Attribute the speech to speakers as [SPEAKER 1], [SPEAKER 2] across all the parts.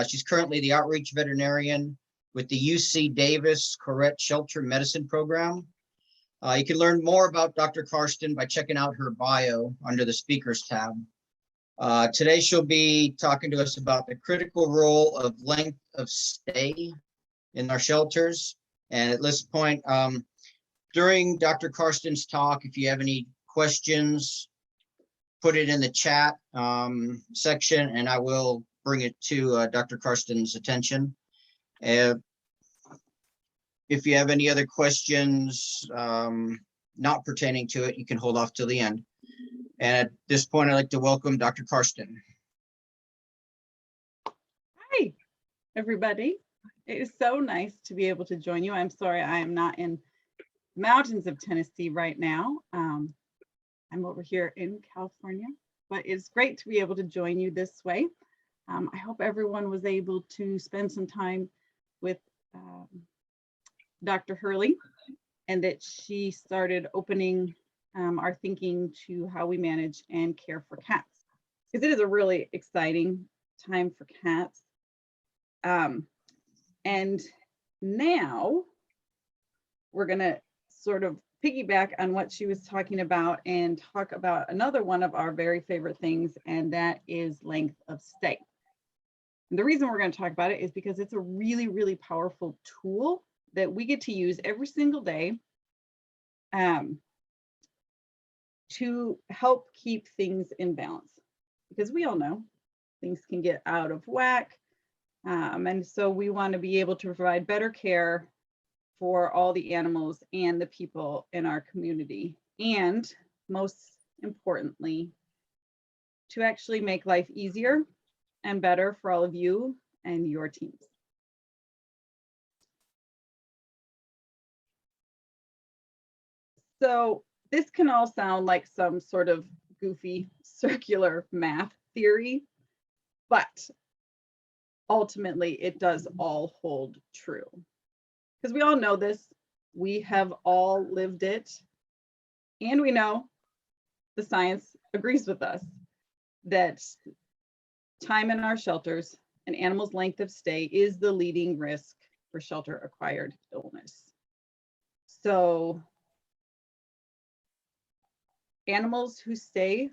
[SPEAKER 1] She's currently the outreach veterinarian with the UC Davis Correct Shelter Medicine Program. You can learn more about Dr. Karsten by checking out her bio under the speakers tab. Today, she'll be talking to us about the critical role of length of stay in our shelters. And at this point, during Dr. Karsten's talk, if you have any questions, put it in the chat section, and I will bring it to Dr. Karsten's attention. If you have any other questions not pertaining to it, you can hold off till the end. And at this point, I'd like to welcome Dr. Karsten.
[SPEAKER 2] Hi, everybody. It is so nice to be able to join you. I'm sorry I am not in mountains of Tennessee right now. I'm over here in California, but it's great to be able to join you this way. I hope everyone was able to spend some time with Dr. Hurley, and that she started opening our thinking to how we manage and care for cats, because it is a really exciting time for cats. And now we're going to sort of piggyback on what she was talking about and talk about another one of our very favorite things, and that is length of stay. And the reason we're going to talk about it is because it's a really, really powerful tool that we get to use every single day to help keep things in balance, because we all know things can get out of whack. And so we want to be able to provide better care for all the animals and the people in our community. And most importantly, to actually make life easier and better for all of you and your teams. So this can all sound like some sort of goofy circular math theory, but ultimately it does all hold true. Because we all know this, we have all lived it, and we know the science agrees with us that time in our shelters and animals' length of stay is the leading risk for shelter-acquired illness. So animals who stay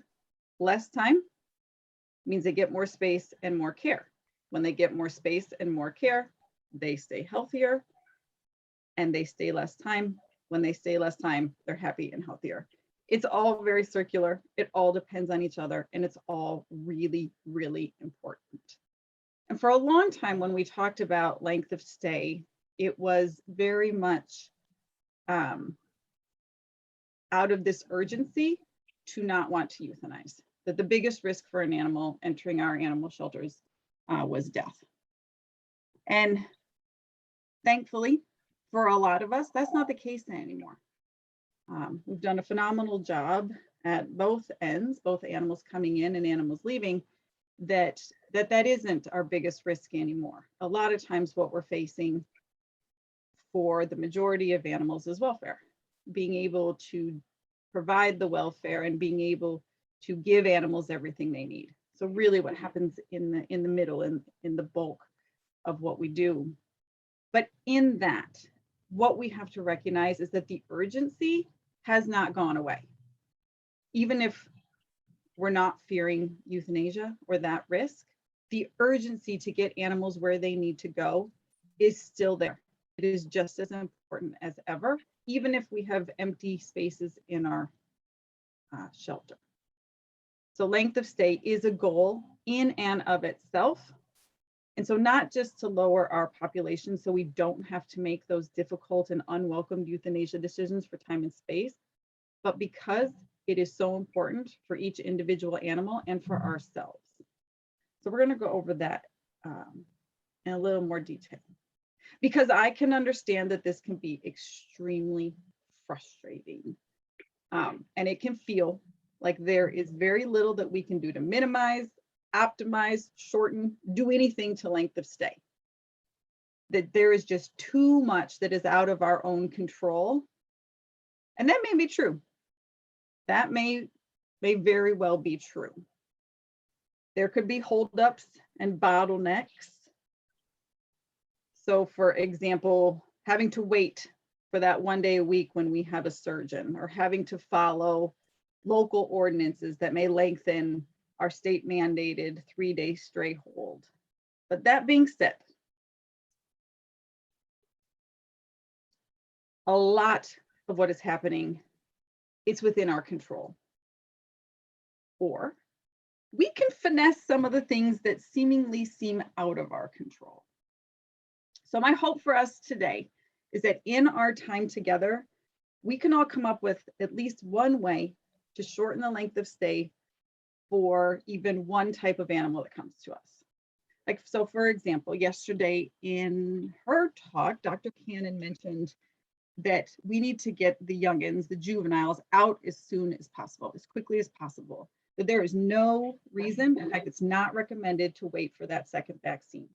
[SPEAKER 2] less time means they get more space and more care. When they get more space and more care, they stay healthier and they stay less time. When they stay less time, they're happy and healthier. It's all very circular. It all depends on each other, and it's all really, really important. And for a long time, when we talked about length of stay, it was very much out of this urgency to not want to euthanize. That the biggest risk for an animal entering our animal shelters was death. And thankfully, for a lot of us, that's not the case anymore. We've done a phenomenal job at both ends, both animals coming in and animals leaving, that isn't our biggest risk anymore. A lot of times what we're facing for the majority of animals is welfare, being able to provide the welfare and being able to give animals everything they need. So really what happens in the middle, in the bulk of what we do. But in that, what we have to recognize is that the urgency has not gone away. Even if we're not fearing euthanasia or that risk, the urgency to get animals where they need to go is still there. It is just as important as ever, even if we have empty spaces in our shelter. So length of stay is a goal in and of itself. And so not just to lower our population so we don't have to make those difficult and unwelcome euthanasia decisions for time and space, but because it is so important for each individual animal and for ourselves. So we're going to go over that in a little more detail, because I can understand that this can be extremely frustrating. And it can feel like there is very little that we can do to minimize, optimize, shorten, do anything to length of stay. That there is just too much that is out of our own control. And that may be true. That may very well be true. There could be holdups and bottlenecks. So for example, having to wait for that 1 day a week when we have a surgeon, or having to follow local ordinances that may lengthen our state mandated 3-day stray hold. But that being said, a lot of what is happening, it's within our control. Or we can finesse some of the things that seemingly seem out of our control. So my hope for us today is that in our time together, we can all come up with at least one way to shorten the length of stay for even one type of animal that comes to us. Like, so for example, yesterday in her talk, Dr. Cannon mentioned that we need to get the youngins, the juveniles, out as soon as possible, as quickly as possible. That there is no reason, in fact, it's not recommended to wait for that second vaccine.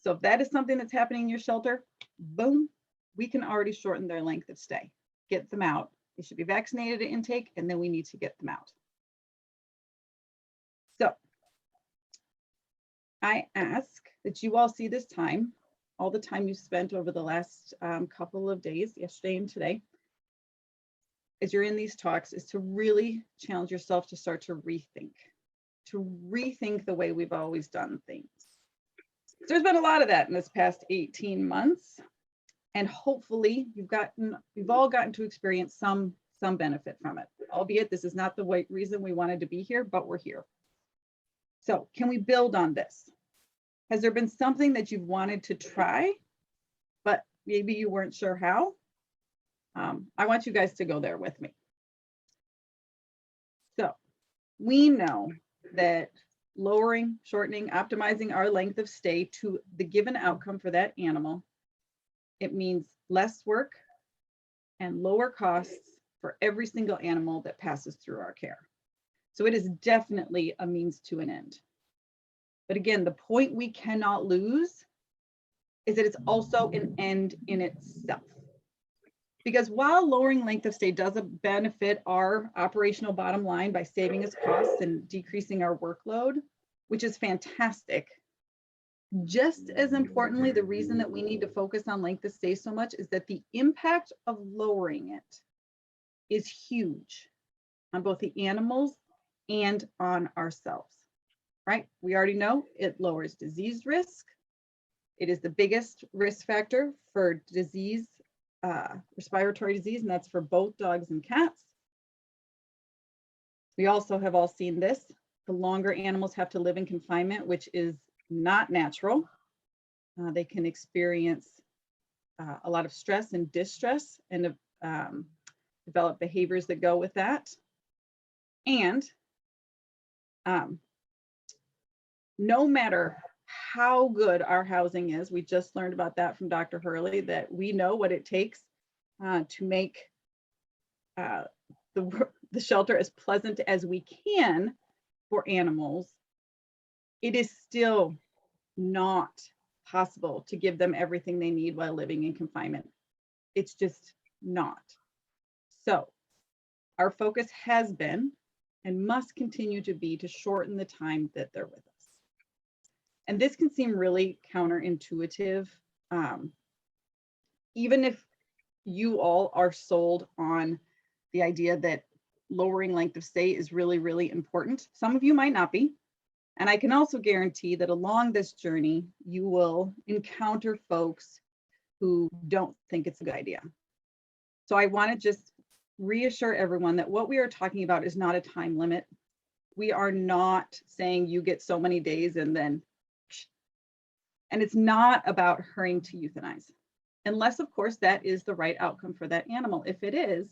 [SPEAKER 2] So if that is something that's happening in your shelter, boom, we can already shorten their length of stay. Get them out. They should be vaccinated at intake, and then we need to get them out. So I ask that you all see this time, all the time you've spent over the last couple of days, yesterday and today, as you're in these talks, is to really challenge yourself to start to rethink the way we've always done things. There's been a lot of that in this past 18 months, and hopefully you've all gotten to experience some benefit from it, albeit this is not the reason we wanted to be here, but we're here. So can we build on this? Has there been something that you've wanted to try, but maybe you weren't sure how? I want you guys to go there with me. So we know that lowering, shortening, optimizing our length of stay to the given outcome for that animal, it means less work and lower costs for every single animal that passes through our care. So it is definitely a means to an end. But again, the point we cannot lose is that it's also an end in itself. Because while lowering length of stay does benefit our operational bottom line by saving us costs and decreasing our workload, which is fantastic, just as importantly, the reason that we need to focus on length of stay so much is that the impact of lowering it is huge on both the animals and on ourselves, right? We already know it lowers disease risk. It is the biggest risk factor for disease, respiratory disease, and that's for both dogs and cats. We also have all seen this. The longer animals have to live in confinement, which is not natural, they can experience a lot of stress and distress and develop behaviors that go with that. And no matter how good our housing is, we just learned about that from Dr. Hurley, that we know what it takes to make the shelter as pleasant as we can for animals. It is still not possible to give them everything they need while living in confinement. It's just not. So our focus has been and must continue to be to shorten the time that they're with us. And this can seem really counterintuitive, even if you all are sold on the idea that lowering length of stay is really, really important. Some of you might not be. And I can also guarantee that along this journey, you will encounter folks who don't think it's a good idea. So I want to just reassure everyone that what we are talking about is not a time limit. We are not saying you get so many days and then, and it's not about hurrying to euthanize. Unless, of course, that is the right outcome for that animal. If it is,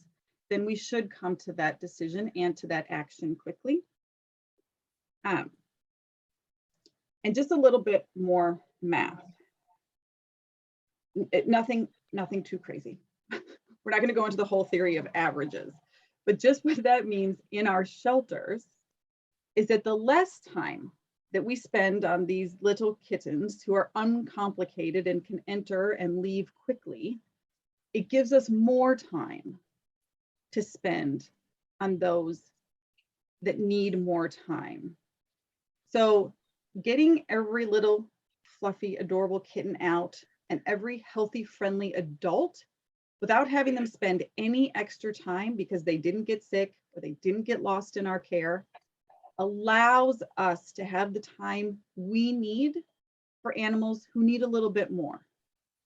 [SPEAKER 2] then we should come to that decision and to that action quickly. And just a little bit more math. Nothing too crazy. We're not going to go into the whole theory of averages, but just what that means in our shelters is that the less time that we spend on these little kittens who are uncomplicated and can enter and leave quickly, it gives us more time to spend on those that need more time. So getting every little fluffy, adorable kitten out and every healthy, friendly adult without having them spend any extra time because they didn't get sick or they didn't get lost in our care allows us to have the time we need for animals who need a little bit more,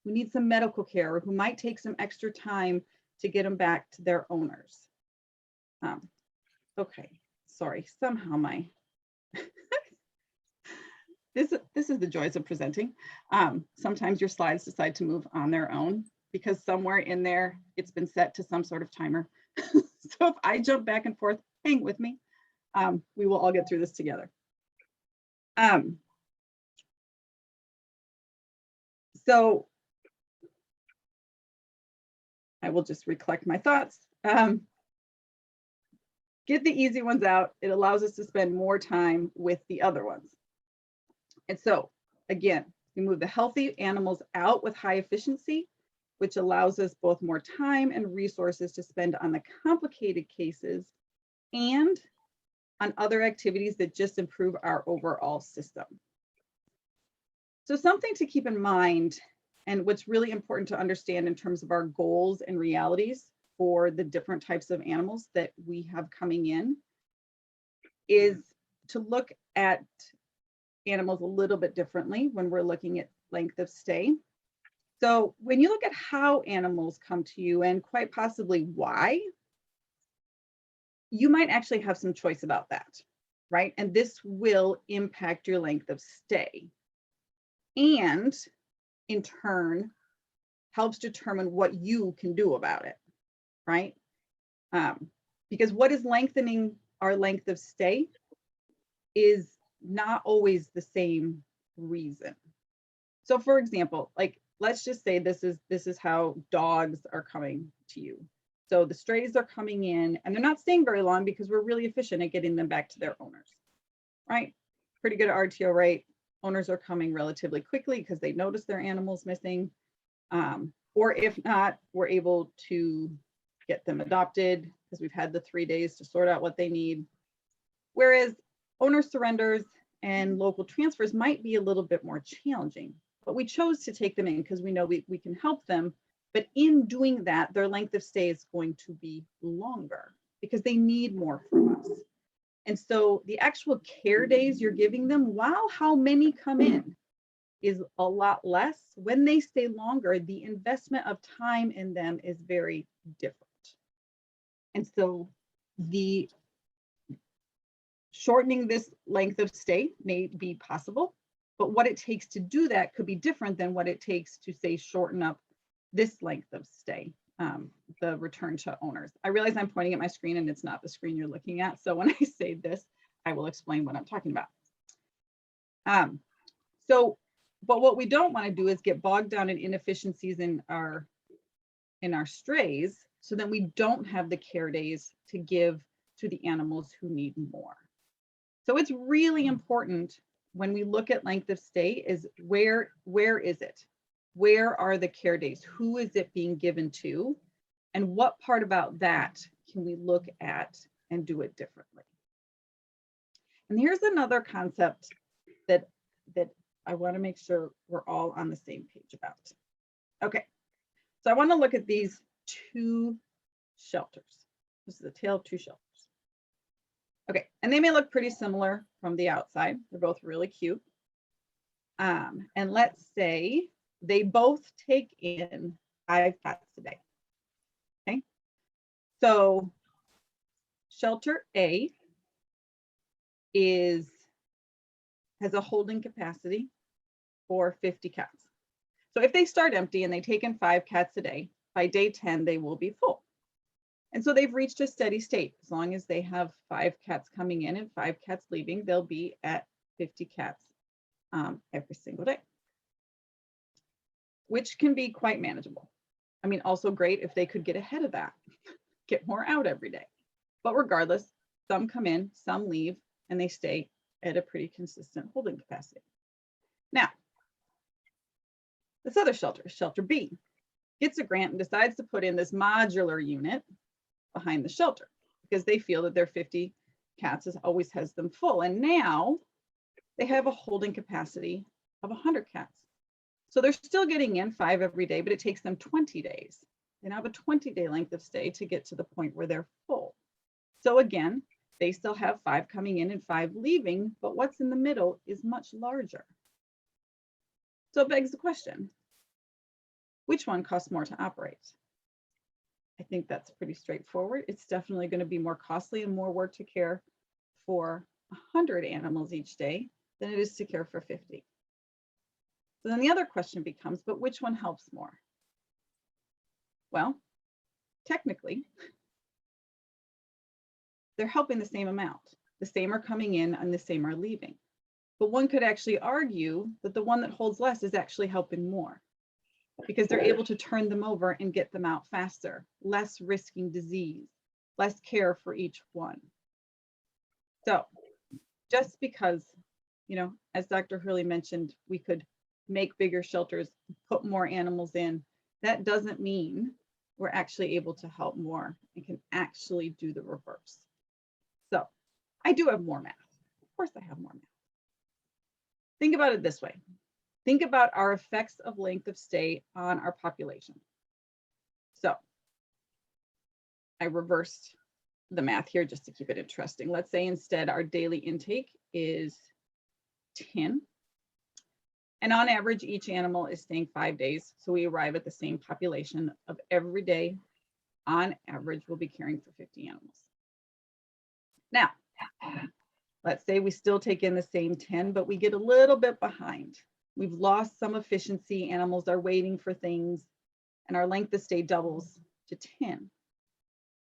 [SPEAKER 2] who need some medical care, or who might take some extra time to get them back to their owners. Okay, sorry, somehow my, this is the joys of presenting. Sometimes your slides decide to move on their own because somewhere in there, it's been set to some sort of timer. So if I jump back and forth, hang with me. We will all get through this together. So I will just recollect my thoughts. Get the easy ones out. It allows us to spend more time with the other ones. And so again, we move the healthy animals out with high efficiency, which allows us both more time and resources to spend on the complicated cases and on other activities that just improve our overall system. So something to keep in mind, and what's really important to understand in terms of our goals and realities for the different types of animals that we have coming in, is to look at animals a little bit differently when we're looking at length of stay. So when you look at how animals come to you and quite possibly why, you might actually have some choice about that, right? And this will impact your length of stay, and in turn helps determine what you can do about it, right? Because what is lengthening our length of stay is not always the same reason. So for example, like, let's just say this is how dogs are coming to you. So the strays are coming in and they're not staying very long because we're really efficient at getting them back to their owners, right? Pretty good RTO rate. Owners are coming relatively quickly because they notice their animals missing. Or if not, we're able to get them adopted because we've had the 3 days to sort out what they need. Whereas owner surrenders and local transfers might be a little bit more challenging, but we chose to take them in because we know we can help them. But in doing that, their length of stay is going to be longer because they need more from us. And so the actual care days you're giving them, while how many come in is a lot less, when they stay longer, the investment of time in them is very different. And so the shortening this length of stay may be possible, but what it takes to do that could be different than what it takes to, say, shorten up this length of stay, the return to owners. I realize I'm pointing at my screen and it's not the screen you're looking at. So when I say this, I will explain what I'm talking about. But what we don't want to do is get bogged down in inefficiencies in our strays, so then we don't have the care days to give to the animals who need more. So it's really important when we look at length of stay is where is it? Where are the care days? Who is it being given to? And what part about that can we look at and do it differently? And here's another concept that I want to make sure we're all on the same page about. Okay, so I want to look at these two shelters. This is the tale of two shelters. Okay, and they may look pretty similar from the outside. They're both really cute. And let's say they both take in 5 cats a day. Okay, so shelter A has a holding capacity for 50 cats. So if they start empty and they take in 5 cats a day, by day 10, they will be full. And so they've reached a steady state. As long as they have 5 cats coming in and 5 cats leaving, they'll be at 50 cats every single day, which can be quite manageable. I mean, also great if they could get ahead of that, get more out every day. But regardless, some come in, some leave, and they stay at a pretty consistent holding capacity. Now, this other shelter, shelter B, gets a grant and decides to put in this modular unit behind the shelter because they feel that their 50 cats always has them full. And now they have a holding capacity of 100 cats. So they're still getting in 5 every day, but it takes them 20 days. They now have a 20-day length of stay to get to the point where they're full. So again, they still have 5 coming in and 5 leaving, but what's in the middle is much larger. So it begs the question, which one costs more to operate? I think that's pretty straightforward. It's definitely going to be more costly and more work to care for 100 animals each day than it is to care for 50. So then the other question becomes, but which one helps more? Well, technically, they're helping the same amount. The same are coming in and the same are leaving. But one could actually argue that the one that holds less is actually helping more because they're able to turn them over and get them out faster, less risking disease, less care for each one. So just because, you know, as Dr. Hurley mentioned, we could make bigger shelters, put more animals in, that doesn't mean we're actually able to help more and can actually do the reverse. So I do have more math. Of course I have more math. Think about it this way. Think about our effects of length of stay on our population. So I reversed the math here just to keep it interesting. Let's say instead our daily intake is 10. And on average, each animal is staying 5 days. So we arrive at the same population of every day. On average, we'll be caring for 50 animals. Now, let's say we still take in the same 10, but we get a little bit behind. We've lost some efficiency. Animals are waiting for things, and our length of stay doubles to 10.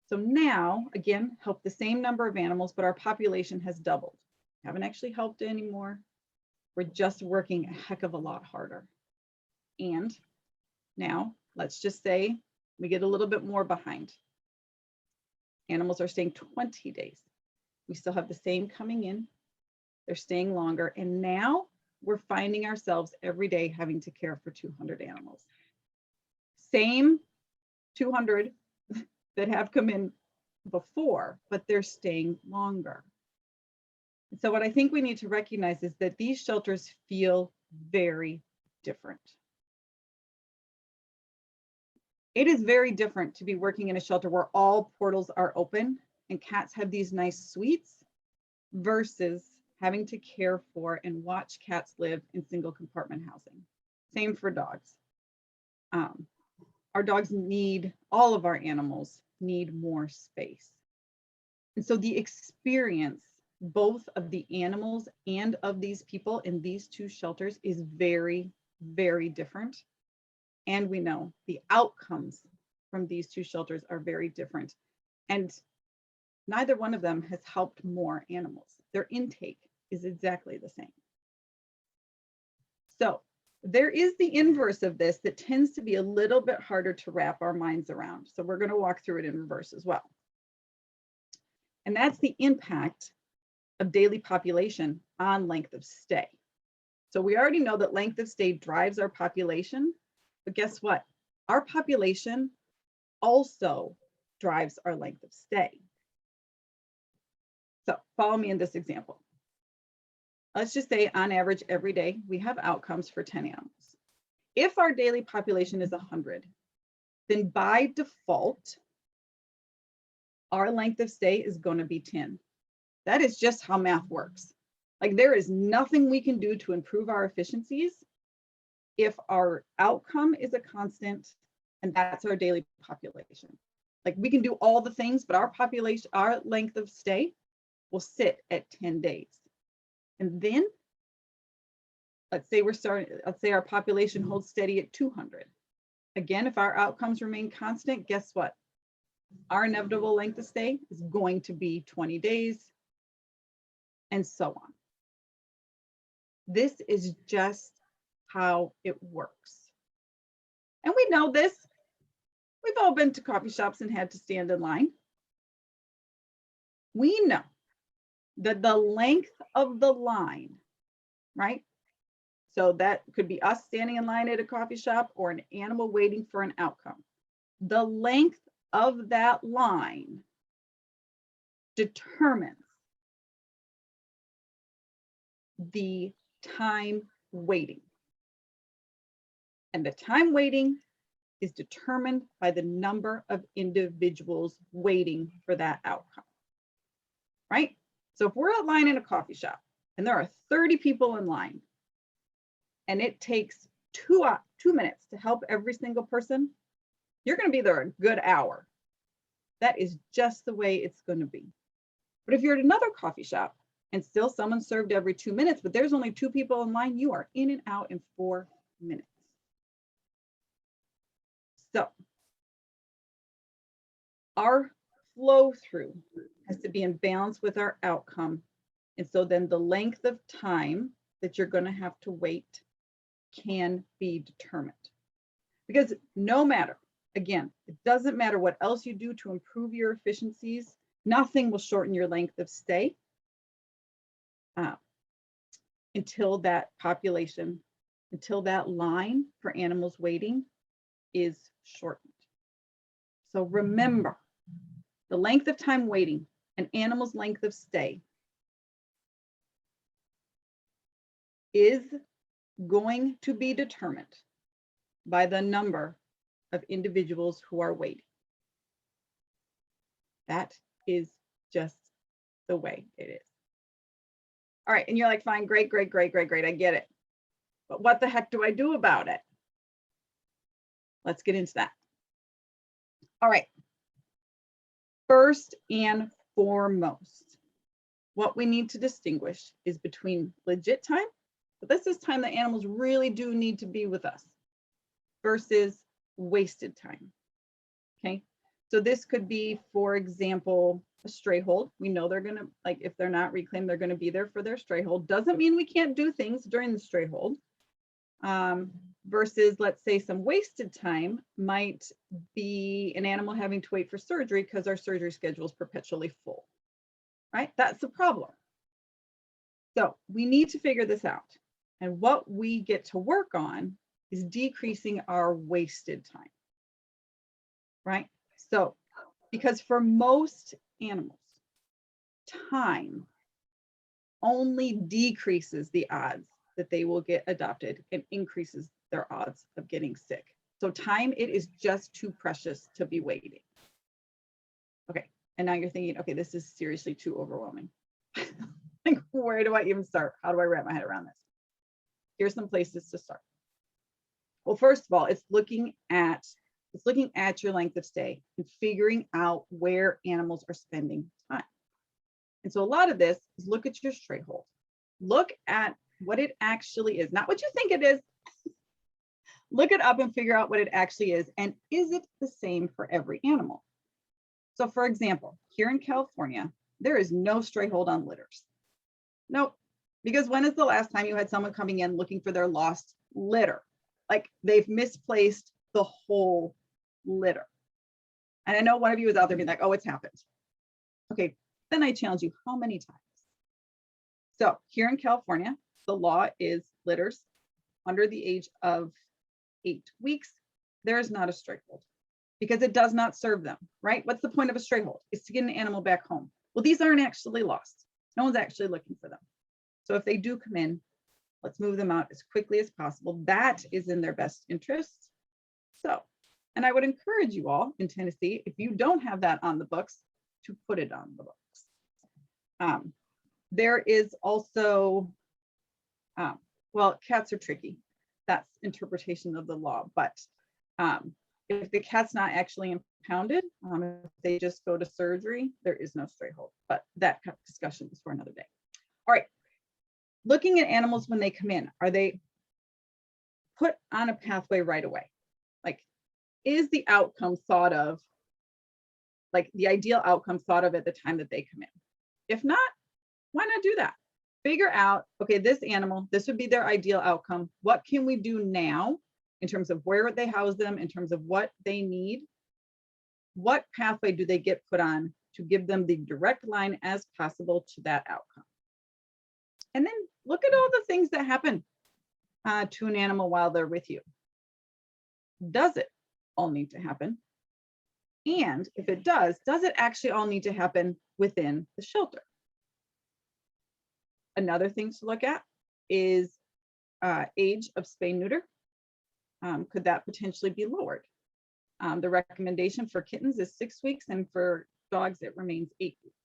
[SPEAKER 2] So now, again, help the same number of animals, but our population has doubled. Haven't actually helped anymore. We're just working a heck of a lot harder. And now let's just say we get a little bit more behind. Animals are staying 20 days. We still have the same coming in. They're staying longer. And now we're finding ourselves every day having to care for 200 animals. Same 200 that have come in before, but they're staying longer. So what I think we need to recognize is that these shelters feel very different. It is very different to be working in a shelter where all portals are open and cats have these nice suites versus having to care for and watch cats live in single compartment housing. Same for dogs. Our dogs need, all of our animals need more space. And so the experience both of the animals and of these people in these two shelters is very, very different. And we know the outcomes from these two shelters are very different. And neither one of them has helped more animals. Their intake is exactly the same. So there is the inverse of this that tends to be a little bit harder to wrap our minds around. So we're going to walk through it in reverse as well. And that's the impact of daily population on length of stay. So we already know that length of stay drives our population, but guess what? Our population also drives our length of stay. So follow me in this example. Let's just say on average every day we have outcomes for 10 animals. If our daily population is 100, then by default, our length of stay is going to be 10. That is just how math works. Like there is nothing we can do to improve our efficiencies if our outcome is a constant and that's our daily population. Like we can do all the things, but our population, our length of stay will sit at 10 days. And then let's say our population holds steady at 200. Again, if our outcomes remain constant, guess what? Our inevitable length of stay is going to be 20 days and so on. This is just how it works. And we know this. We've all been to coffee shops and had to stand in line. We know that the length of the line, right? So that could be us standing in line at a coffee shop or an animal waiting for an outcome. The length of that line determines the time waiting. And the time waiting is determined by the number of individuals waiting for that outcome, right? So if we're at line in a coffee shop and there are 30 people in line and it takes two minutes to help every single person, you're going to be there a good hour. That is just the way it's going to be. But if you're at another coffee shop and still someone served every 2 minutes, but there's only 2 people in line, you are in and out in 4 minutes. So our flow through has to be in balance with our outcome. And so then the length of time that you're going to have to wait can be determined. Because no matter, again, it doesn't matter what else you do to improve your efficiencies, nothing will shorten your length of stay until that population, until that line for animals waiting is shortened. So remember, the length of time waiting, an animal's length of stay, is going to be determined by the number of individuals who are waiting. That is just the way it is. All right, and you're like, fine, great, I get it. But what the heck do I do about it? Let's get into that. All right. First and foremost, what we need to distinguish is between legit time, but this is time that animals really do need to be with us, versus wasted time. Okay, so this could be, for example, a stray hold. We know they're gonna, like, if they're not reclaimed, they're gonna be there for their stray hold. Doesn't mean we can't do things during the stray hold. Versus, let's say, some wasted time might be an animal having to wait for surgery because our surgery schedule is perpetually full, right? That's the problem. So we need to figure this out. And what we get to work on is decreasing our wasted time, right? So, because for most animals, time only decreases the odds that they will get adopted and increases their odds of getting sick. So time, it is just too precious to be waiting. Okay, and now you're thinking, okay, this is seriously too overwhelming. Like, where do I even start? How do I wrap my head around this? Here's some places to start. Well, first of all, it's looking at your length of stay and figuring out where animals are spending time. And so a lot of this is look at your stray hold. Look at what it actually is, not what you think it is. Look it up and figure out what it actually is. And is it the same for every animal? So for example, here in California, there is no stray hold on litters. Nope. Because when is the last time you had someone coming in looking for their lost litter? Like, they've misplaced the whole litter. And I know one of you is out there being like, oh, it's happened. Okay, then I challenge you, how many times? So here in California, the law is litters under the age of 8 weeks, there is not a stray hold because it does not serve them, right? What's the point of a stray hold? It's to get an animal back home. Well, these aren't actually lost. No one's actually looking for them. So if they do come in, let's move them out as quickly as possible. That is in their best interest. So, and I would encourage you all in Tennessee, if you don't have that on the books, to put it on the books. There is also, well, cats are tricky. That's interpretation of the law. But if the cat's not actually impounded, if they just go to surgery, there is no stray hold. But that discussion is for another day. All right. Looking at animals when they come in, are they put on a pathway right away? Like, is the outcome thought of, like the ideal outcome thought of at the time that they come in? If not, why not do that? Figure out, okay, this animal, this would be their ideal outcome. What can we do now in terms of where they house them, in terms of what they need? What pathway do they get put on to give them the direct line as possible to that outcome? And then look at all the things that happen to an animal while they're with you. Does it all need to happen? And if it does it actually all need to happen within the shelter? Another thing to look at, is age of spay neuter. Could that potentially be lowered? The recommendation for kittens is 6 weeks, and for dogs, it remains 8 weeks.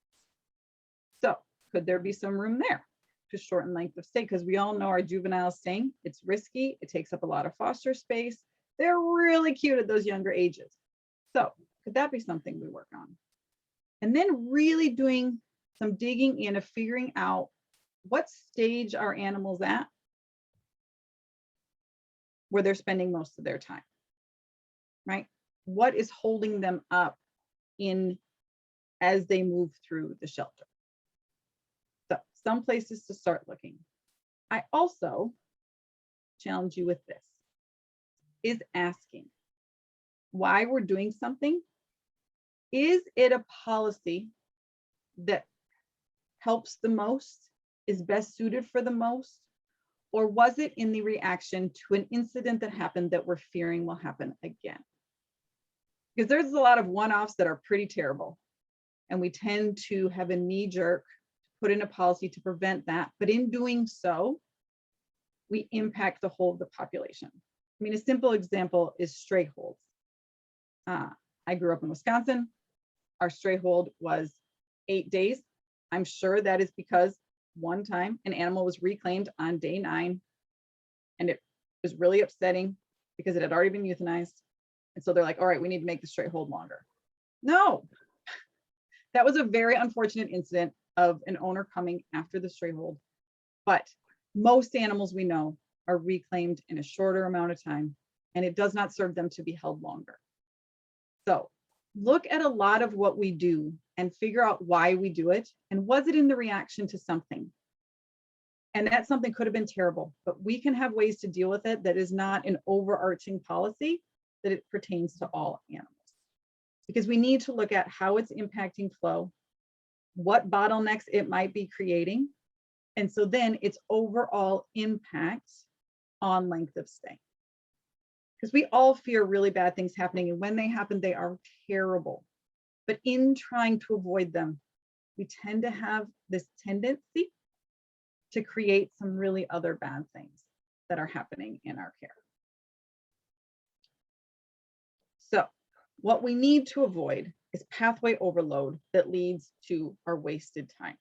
[SPEAKER 2] So could there be some room there to shorten length of stay? Because we all know our juvenile staying, it's risky. It takes up a lot of foster space. They're really cute at those younger ages. So could that be something we work on? And then really doing some digging in of figuring out what stage are animals at where they're spending most of their time, right? What is holding them up in as they move through the shelter? So some places to start looking. I also challenge you with this, is asking why we're doing something. Is it a policy that helps the most, is best suited for the most, or was it in the reaction to an incident that happened that we're fearing will happen again? Because there's a lot of one-offs that are pretty terrible, and we tend to have a knee-jerk, put in a policy to prevent that, but in doing so, we impact the whole of the population. I mean, a simple example is stray holds. I grew up in Wisconsin. Our stray hold was 8 days. I'm sure that is because one time an animal was reclaimed on day 9, and it was really upsetting because it had already been euthanized. And so they're like, all right, we need to make the stray hold longer. No, that was a very unfortunate incident of an owner coming after the stray hold. But most animals we know are reclaimed in a shorter amount of time, and it does not serve them to be held longer. So look at a lot of what we do and figure out why we do it. And was it in the reaction to something? And that something could have been terrible, but we can have ways to deal with it that is not an overarching policy, that it pertains to all animals. Because we need to look at how it's impacting flow, what bottlenecks it might be creating, and so then its overall impact on length of stay. Because we all fear really bad things happening, and when they happen, they are terrible. But in trying to avoid them, we tend to have this tendency to create some really other bad things that are happening in our care. So what we need to avoid is pathway overload that leads to our wasted time.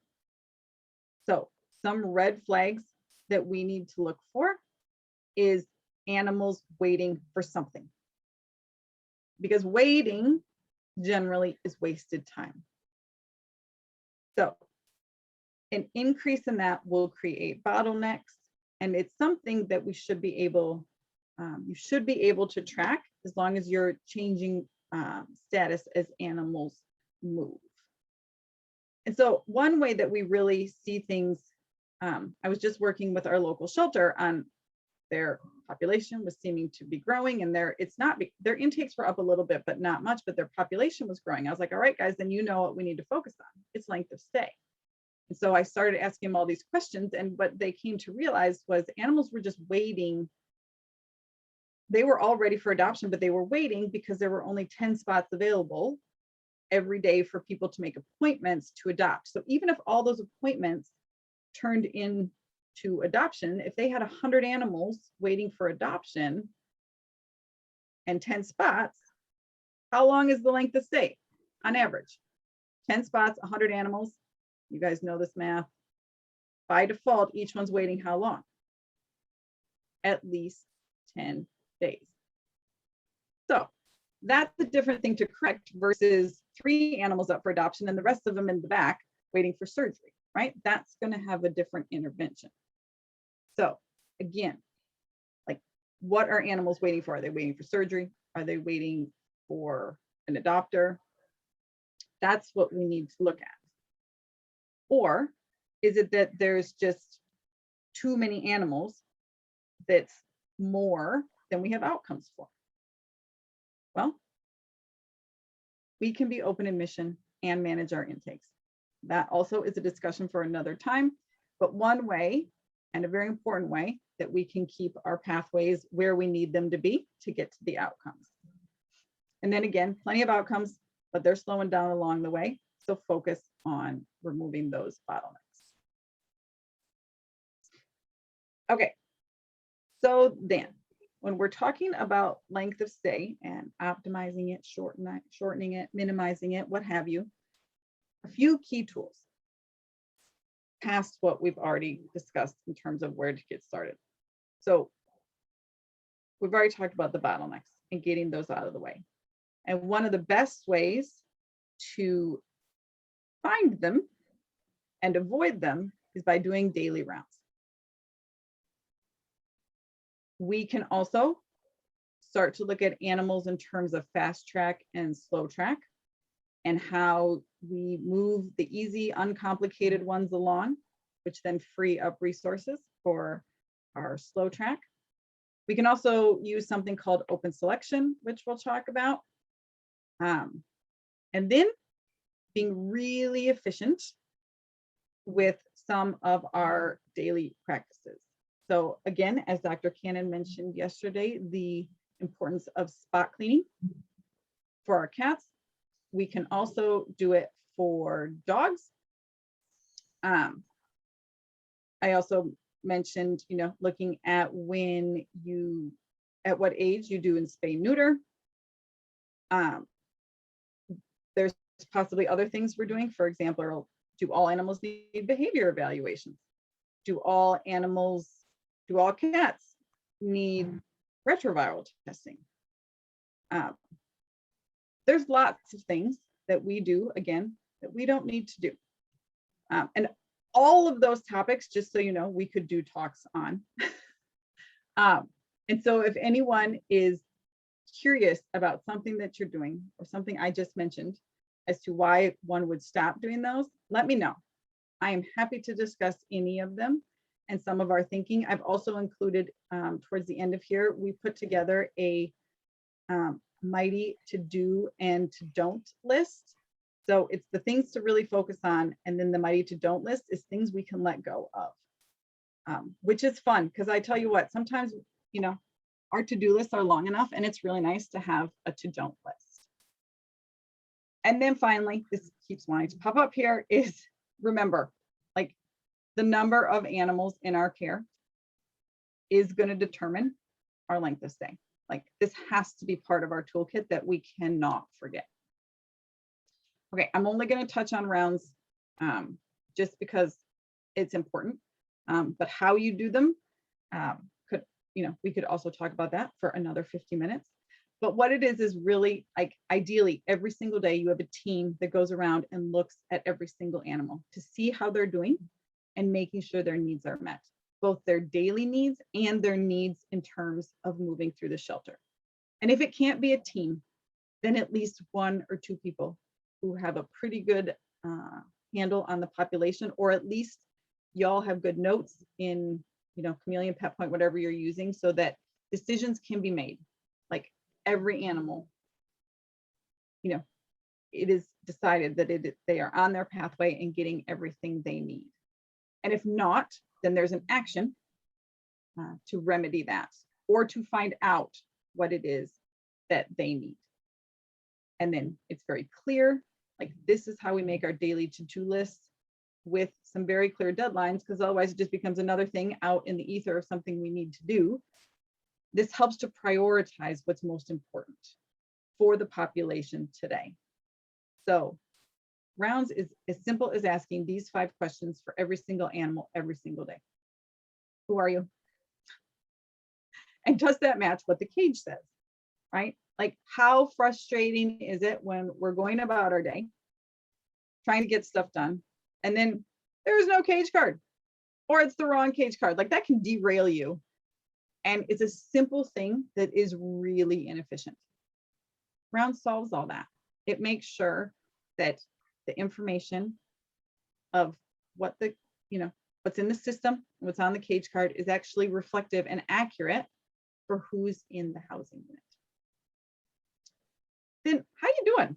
[SPEAKER 2] So some red flags that we need to look for is animals waiting for something. Because waiting generally is wasted time. So an increase in that will create bottlenecks, and it's something that we should be able, you should be able to track as long as you're changing status as animals move. And so one way that we really see things, I was just working with our local shelter on their population was seeming to be growing, and their intakes were up a little bit, but not much, but their population was growing. I was like, all right, guys, then you know what we need to focus on. It's length of stay. And so I started asking them all these questions, and what they came to realize was animals were just waiting. They were all ready for adoption, but they were waiting because there were only 10 spots available every day for people to make appointments to adopt. So even if all those appointments turned into adoption, if they had 100 animals waiting for adoption and 10 spots, how long is the length of stay on average? 10 spots, 100 animals. You guys know this math. By default, each one's waiting how long? At least 10 days. So that's a different thing to correct versus 3 animals up for adoption and the rest of them in the back waiting for surgery, right? That's going to have a different intervention. So again, like, what are animals waiting for? Are they waiting for surgery? Are they waiting for an adopter? That's what we need to look at. Or is it that there's just too many animals that's more than we have outcomes for? Well, we can be open admission and manage our intakes. That also is a discussion for another time, but one way, and a very important way, that we can keep our pathways where we need them to be to get to the outcomes. And then again, plenty of outcomes, but they're slowing down along the way. So focus on removing those bottlenecks. Okay, so then when we're talking about length of stay and optimizing it, shortening it, minimizing it, what have you, a few key tools past what we've already discussed in terms of where to get started. So we've already talked about the bottlenecks and getting those out of the way. And one of the best ways to find them and avoid them is by doing daily rounds. We can also start to look at animals in terms of fast track and slow track, and how we move the easy, uncomplicated ones along, which then free up resources for our slow track. We can also use something called open selection, which we'll talk about. And then being really efficient with some of our daily practices. So again, as Dr. Cannon mentioned yesterday, the importance of spot cleaning for our cats. We can also do it for dogs. I also mentioned, looking at at what age you do in spay neuter. There's possibly other things we're doing. For example, do all animals need behavior evaluations? Do all cats need retroviral testing? There's lots of things that we do, again, that we don't need to do. And all of those topics, just so you know, we could do talks on. And so if anyone is curious about something that you're doing or something I just mentioned as to why one would stop doing those, let me know. I am happy to discuss any of them and some of our thinking. I've also included towards the end of here, we put together a mighty to do and to don't list. So it's the things to really focus on, and then the mighty to don't list is things we can let go of, which is fun, because I tell you what, sometimes, our to-do lists are long enough, and it's really nice to have a to don't list. And then finally, this keeps wanting to pop up here, is remember, like, the number of animals in our care is going to determine our length of stay. Like, this has to be part of our toolkit that we cannot forget. Okay, I'm only going to touch on rounds just because it's important, but how you do them we could also talk about that for another 50 minutes. But what it is really, like, ideally every single day you have a team that goes around and looks at every single animal to see how they're doing and making sure their needs are met, both their daily needs and their needs in terms of moving through the shelter. And if it can't be a team, then at least one or two people who have a pretty good handle on the population, or at least y'all have good notes in, Chameleon, Pet Point, whatever you're using, so that decisions can be made. Like, every animal, it is decided that they are on their pathway and getting everything they need. And if not, then there's an action to remedy that, or to find out what it is that they need. And then it's very clear, like, this is how we make our daily to-do list with some very clear deadlines, because otherwise it just becomes another thing out in the ether of something we need to do. This helps to prioritize what's most important for the population today. So rounds is as simple as asking these 5 questions for every single animal every single day. Who are you? And does that match what the cage says, right? Like, how frustrating is it when we're going about our day, trying to get stuff done, and then there's no cage card, or it's the wrong cage card? Like, that can derail you. And it's a simple thing that is really inefficient. Round solves all that. It makes sure that the information of what's in the system, what's on the cage card, is actually reflective and accurate for who's in the housing unit. Then, how you doing?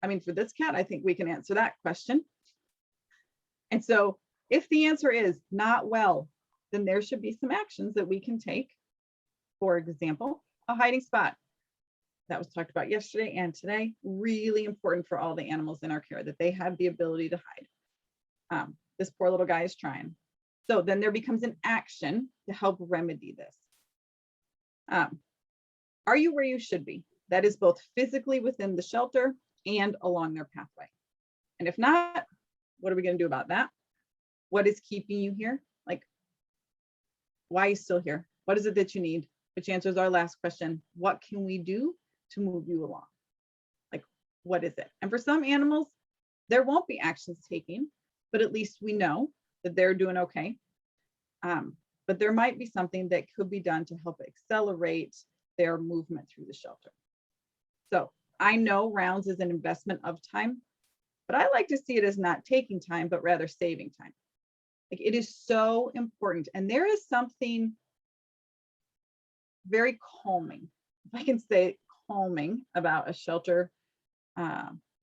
[SPEAKER 2] I mean, for this cat, I think we can answer that question. And so if the answer is not well, then there should be some actions that we can take. For example, a hiding spot. That was talked about yesterday and today. Really important for all the animals in our care, that they have the ability to hide. This poor little guy is trying. So then there becomes an action to help remedy this. Are you where you should be? That is both physically within the shelter and along their pathway. And if not, what are we going to do about that? What is keeping you here? Like, why are you still here? What is it that you need? Which answers our last question. What can we do to move you along? Like, what is it? And for some animals, there won't be actions taken, but at least we know that they're doing okay. But there might be something that could be done to help accelerate their movement through the shelter. So I know rounds is an investment of time, but I like to see it as not taking time, but rather saving time. Like, it is so important. And there is something very calming, if I can say calming, about a shelter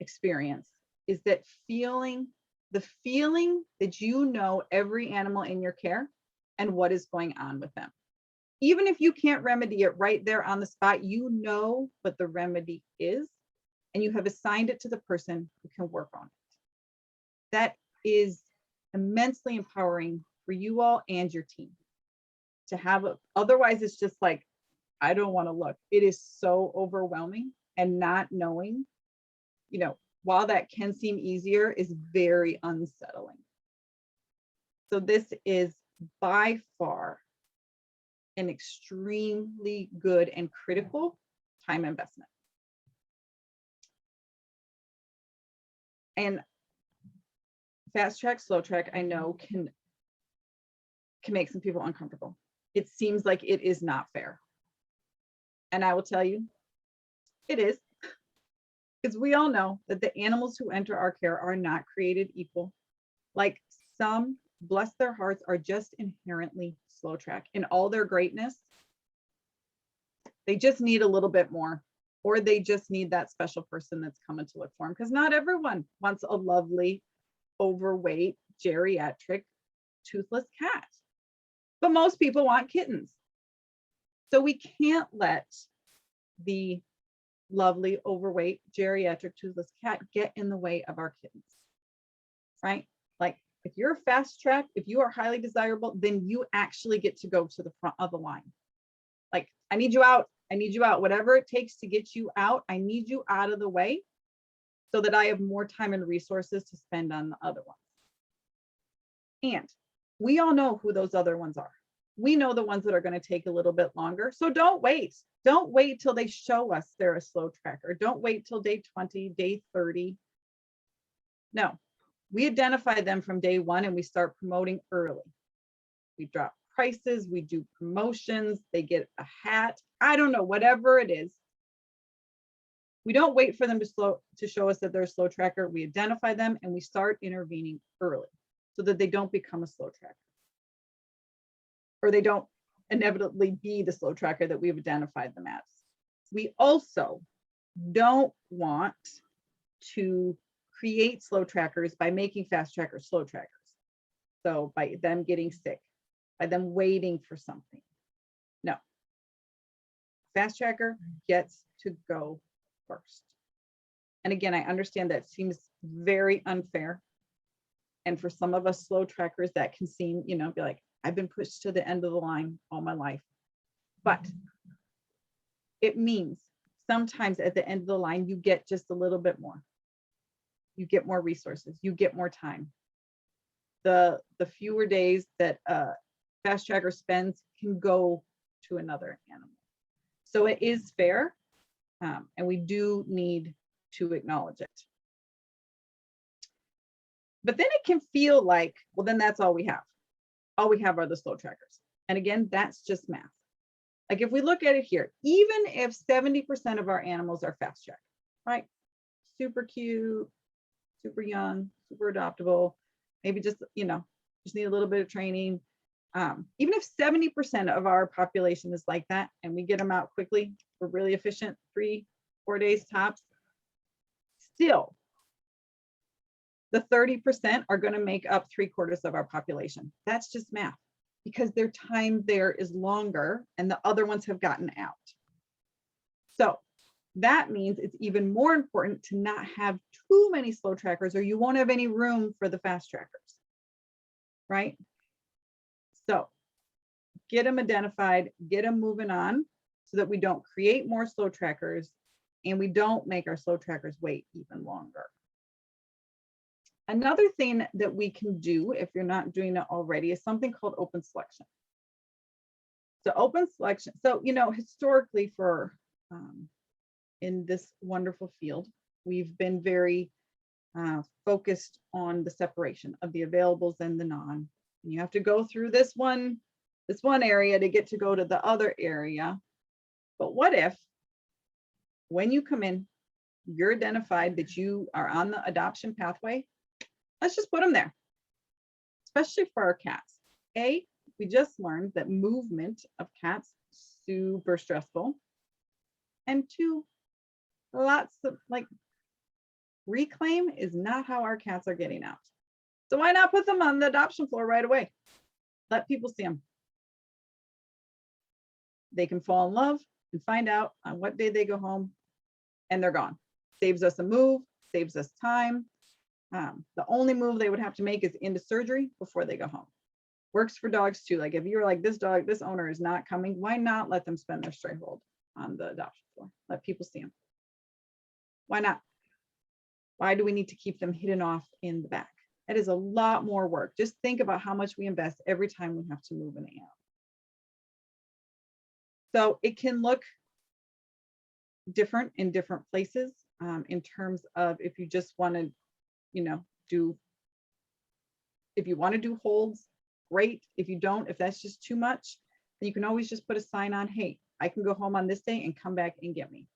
[SPEAKER 2] experience, is that feeling, the feeling that you know every animal in your care and what is going on with them. Even if you can't remedy it right there on the spot, you know what the remedy is, and you have assigned it to the person who can work on it. That is immensely empowering for you all and your team to have it. Otherwise, it's just like, I don't want to look. It is so overwhelming, and not knowing, you know, while that can seem easier, is very unsettling. So this is by far an extremely good and critical time investment. And fast track, slow track, I know can make some people uncomfortable. It seems like it is not fair. And I will tell you, it is. Because we all know that the animals who enter our care are not created equal. Like, some, bless their hearts, are just inherently slow track in all their greatness. They just need a little bit more, or they just need that special person that's coming to look for them, because not everyone wants a lovely, overweight, geriatric, toothless cat. But most people want kittens. So we can't let the lovely, overweight, geriatric, toothless cat get in the way of our kittens, right? Like, if you're fast track, if you are highly desirable, then you actually get to go to the front of the line. Like, I need you out. I need you out. Whatever it takes to get you out, I need you out of the way so that I have more time and resources to spend on the other ones. And we all know who those other ones are. We know the ones that are going to take a little bit longer. So don't wait. Don't wait till they show us they're a slow tracker. Don't wait till day 20, day 30. No, we identify them from day one, and we start promoting early. We drop prices, we do promotions, they get a hat. I don't know, whatever it is. We don't wait for them to show us that they're a slow tracker. We identify them and we start intervening early so that they don't become a slow tracker, or they don't inevitably be the slow tracker that we've identified them as. We also don't want to create slow trackers by making fast trackers slow trackers. So by them getting sick, by them waiting for something. No. Fast tracker gets to go first. And again, I understand that seems very unfair. And for some of us slow trackers, that can seem, you know, be like, I've been pushed to the end of the line all my life. But it means sometimes at the end of the line, you get just a little bit more. You get more resources, you get more time. The fewer days that fast tracker spends can go to another animal. So it is fair, and we do need to acknowledge it. But then it can feel like, well, then that's all we have. All we have are the slow trackers. And again, that's just math. Like, if we look at it here, even if 70% of our animals are fast track, right? Super cute, super young, super adoptable, maybe just, you know, just need a little bit of training. Even if 70% of our population is like that, and we get them out quickly, we're really efficient, 3-4 days tops, still, the 30% are going to make up 3/4 of our population. That's just math, because their time there is longer and the other ones have gotten out. So that means it's even more important to not have too many slow trackers, or you won't have any room for the fast trackers, right? So get them identified, get them moving on so that we don't create more slow trackers and we don't make our slow trackers wait even longer. Another thing that we can do, if you're not doing it already, is something called open selection. So open selection, so, you know, historically for in this wonderful field, we've been very focused on the separation of the availables and the non. And you have to go through this one area to get to go to the other area. But what if when you come in, you're identified that you are on the adoption pathway? Let's just put them there, especially for our cats. We just learned that movement of cats super stressful. And 2, lots of reclaim is not how our cats are getting out. So why not put them on the adoption floor right away? Let people see them. They can fall in love and find out on what day they go home and they're gone. Saves us a move, saves us time. The only move they would have to make is into surgery before they go home. Works for dogs too. Like if you're like, this owner is not coming, why not let them spend their stray hold on the adoption floor? Let people see them. Why not? Why do we need to keep them hidden off in the back? That is a lot more work. Just think about how much we invest every time we have to move an animal. So it can look different in different places in terms of if you just want to, if you want to do holds, great. If you don't, if that's just too much, then you can always just put a sign on, hey, I can go home on this day and come back and get me.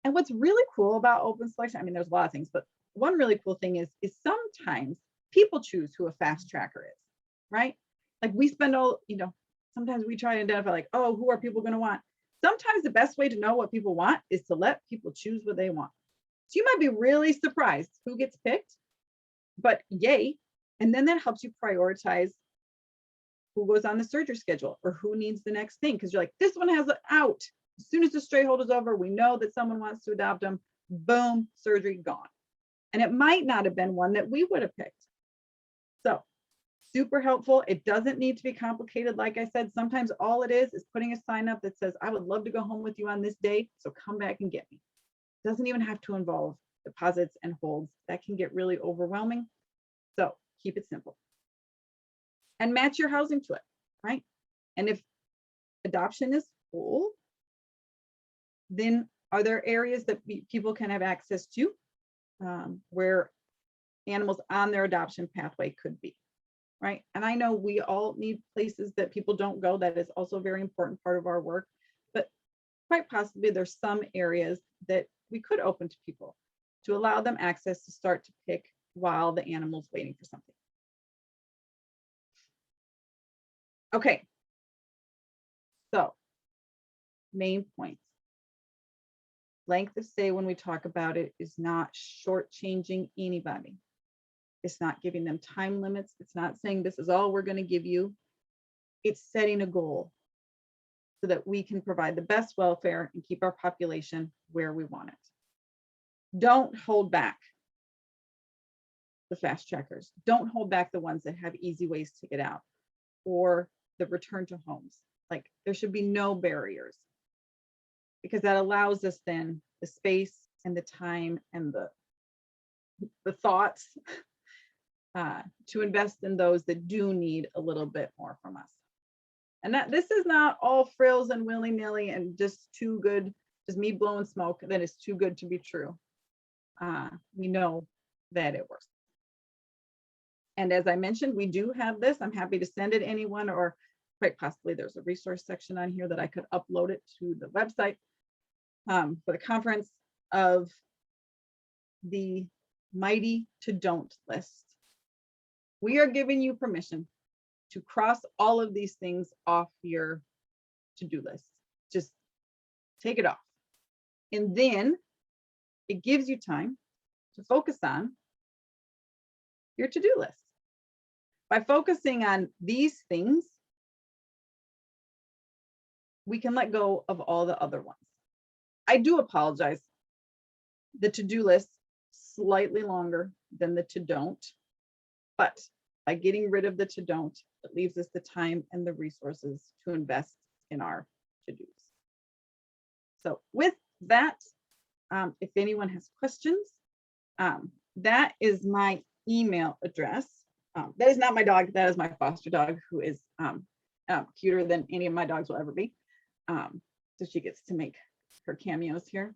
[SPEAKER 2] And what's really cool about open selection, I mean, there's a lot of things, but one really cool thing is sometimes people choose who a fast tracker is, right? Like we spend sometimes we try to identify like, oh, who are people going to want? Sometimes the best way to know what people want is to let people choose what they want. So you might be really surprised who gets picked, but yay. And then that helps you prioritize who goes on the surgery schedule or who needs the next thing. Because you're like, this one has an out. As soon as the stray hold is over, we know that someone wants to adopt them. Boom, surgery gone. And it might not have been one that we would have picked. So super helpful. It doesn't need to be complicated. Like I said, sometimes all it is putting a sign up that says, I would love to go home with you on this day. So come back and get me. It doesn't even have to involve deposits and holds. That can get really overwhelming. So keep it simple. And match your housing to it, right? And if adoption is full, then are there areas that people can have access to where animals on their adoption pathway could be, right? And I know we all need places that people don't go. That is also a very important part of our work, but quite possibly there's some areas that we could open to people to allow them access to start to pick while the animal's waiting for something. Okay, so main points. Length of stay when we talk about it is not shortchanging anybody. It's not giving them time limits. It's not saying this is all we're going to give you. It's setting a goal so that we can provide the best welfare and keep our population where we want it. Don't hold back the fast trackers. Don't hold back the ones that have easy ways to get out or the return to homes. Like there should be no barriers because that allows us then the space and the time and the thoughts to invest in those that do need a little bit more from us. And that this is not all frills and willy-nilly and just too good, just me blowing smoke that is too good to be true. We know that it works. And as I mentioned, we do have this. I'm happy to send it to anyone, or quite possibly there's a resource section on here that I could upload it to the website for the conference of the mighty to don't list. We are giving you permission to cross all of these things off your to-do list. Just take it off. And then it gives you time to focus on your to-do list. By focusing on these things, we can let go of all the other ones. I do apologize. The to-do list slightly longer than the to-don't, but By getting rid of the to don't, it leaves us the time and the resources to invest in our to-dos. So with that, if anyone has questions, that is my email address. That is not my dog. That is my foster dog, who is cuter than any of my dogs will ever be. So she gets to make her cameos here.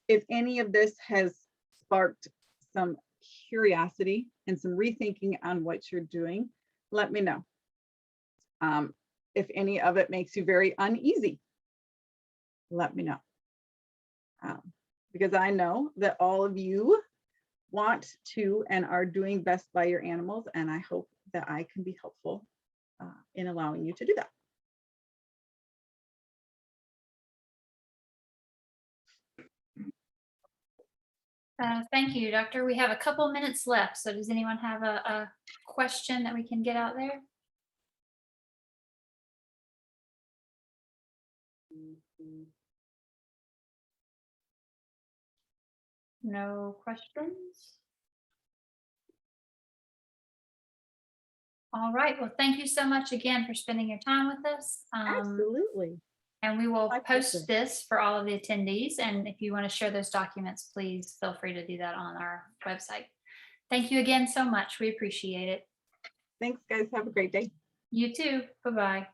[SPEAKER 2] If any of this has sparked some curiosity and some rethinking on what you're doing, let me know. If any of it makes you very uneasy, let me know. Because I know that all of you want to and are doing best by your animals, and I hope that I can be helpful in allowing you to do that.
[SPEAKER 3] Thank you, Doctor. We have a couple minutes left. So does anyone have a question that we can get out there? No questions? All right. Well, thank you so much again for spending your time with us.
[SPEAKER 2] Absolutely.
[SPEAKER 3] And we will
[SPEAKER 2] My
[SPEAKER 3] post
[SPEAKER 2] pleasure.
[SPEAKER 3] this for all of the attendees. And if you want to share those documents, please feel free to do that on our website. Thank you again so much. We appreciate it.
[SPEAKER 2] Thanks, guys. Have a great day.
[SPEAKER 3] You too. Bye-bye.